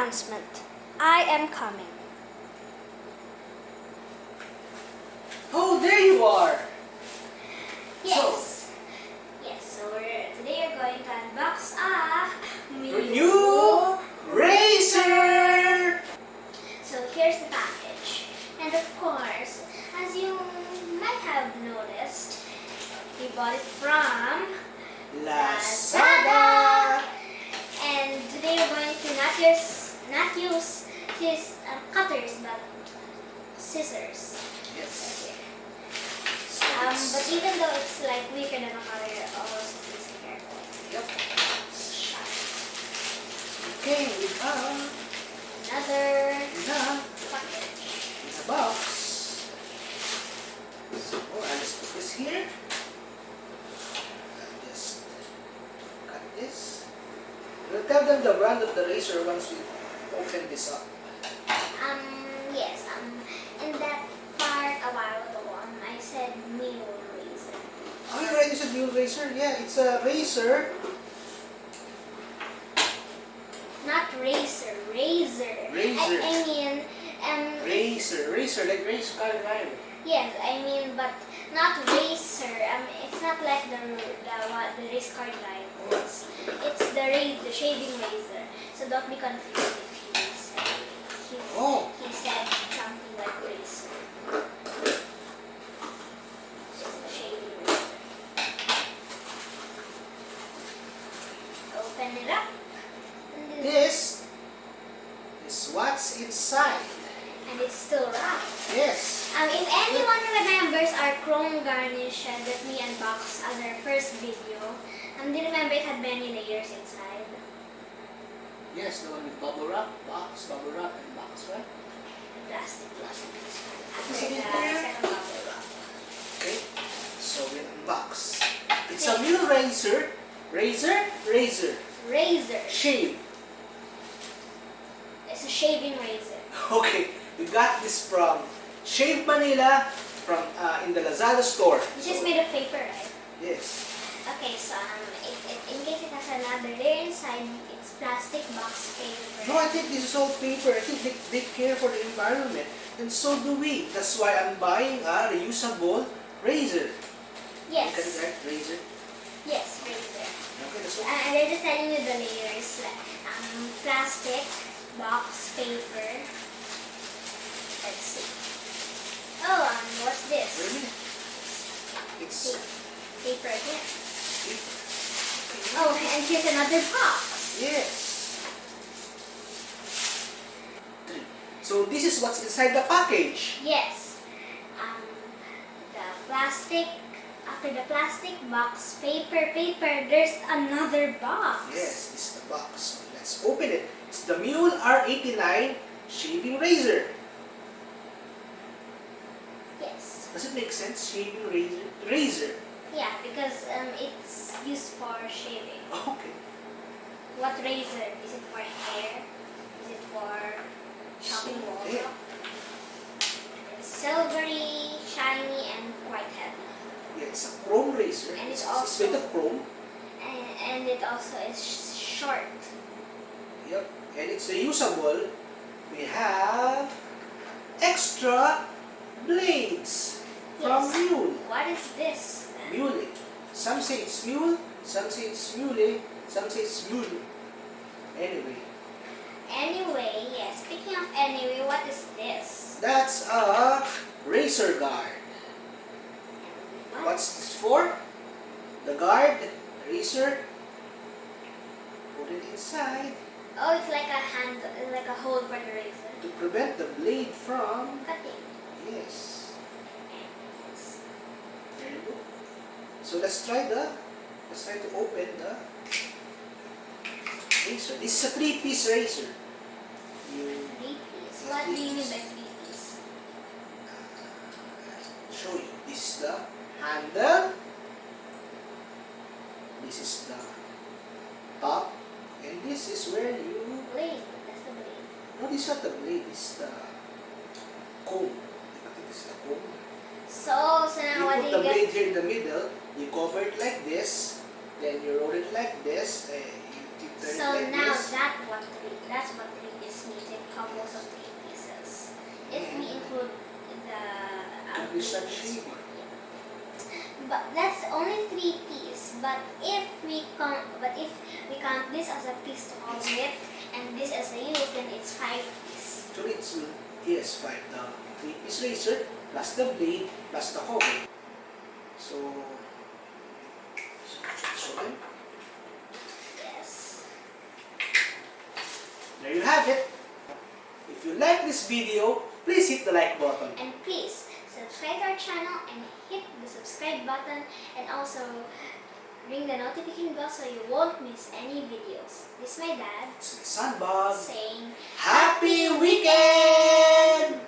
announcement. I am coming. Oh, there you are! Yes. So today we're going to unbox a New razor! So here's the package. And of course, as you might have noticed, we bought it from Lazada! And today we're going to not use his cutters, but scissors. Yes. But even though it's like weaker than a cutter, always please be careful. Yep. Okay, we have Another the package. box. So, I'll just put this here. I'll just cut this. We'll tell them the brand of the razor once we open this up. Yes, in that part a while ago I said Muhle razor. Oh, you're right, you said Muhle razor? Yeah, it's a razor. Not racer, razor. Razor. I mean, Razor, like race car driver. yes, I mean, but not racer. It's not like the race car drive. It's the shaving razor. So don't be confused if he said something like racer. It's the shaving razor. Open it up. This is what's inside. And it's still wrapped. Yes. If anyone remembers our chrome garnish that we unboxed on our first video, do you remember it had many layers inside? Yes, the one with bubble wrap, bubble wrap, and box, right? Plastic. After Is the it in there? second bubble wrap. Okay, so we unbox. It's a Muhle razor. Razor. Razor. Shave. It's a shaving razor. Okay, we got this from Shave Manila from in the Lazada store. It's just made of paper, right? Yes. Okay, so in case it has another layer inside, it's plastic box paper. No, I think this is all paper. I think they care for the environment. And so do we. That's why I'm buying a reusable razor. Yes. Look at it, right? Razor. Yes, razor. Okay, that's all. And they're just telling you the layers. Plastic, box, paper. Let's see. Oh, what's Wait a this? minute. It's Paper again. paper. Oh, and here's another box. Yes. So this is what's inside the package. Yes. The plastic. After the plastic box, paper, there's another box. Yes, this is the box. So let's open it. It's the Muhle R89 shaving razor. Yes. Does it make sense? Shaving razor? Razor. Yeah, because it's used for shaving. Okay. What razor? Is it for hair? Is it for chopping wool? Yeah. It's silvery, shiny, and quite heavy. Yeah, it's a chrome razor. And it's It's also- made of chrome. And it also is short. Yep. And it's reusable. We have extra blades from Yes. Muhle. What is this then? Muhle. Some say it's Muhle, some say it's Muhle, some say it's Muhle. Anyway, yes. Speaking of anyway, what is this? That's a razor guard. What's this for? The guard, the razor. Put it inside Oh, it's like a hand, like a hole for the razor. to prevent the blade from. Cutting. Yes. There you go. So let's try to open the razor. This is a 3-piece razor. You 3-piece. What do you mean by 3-piece? show you. This is the handle. This is the top. And this is where you. Blade. That's the blade. No, this is not the blade. This is the comb. I think this is the comb. So now You what put do the you get? blade here in the middle. You cover it like this. Then you roll it like this. And you Turn it So like now this. that's what 3 is meeting couples of 3 pieces. If we include the Result outlays. shape. But that's only 3 pieces. But if we count this as a piece to hold with and this as a use, then it's 5 pieces. Actually, it's 5 the 3-piece razor plus the blade plus the cover. So them. Yes. There you have it. If you like this video, please hit the like button. And please subscribe to our channel and hit the subscribe button and also ring the notification bell so you won't miss any videos. This is my dad It's my son, Bob. saying Happy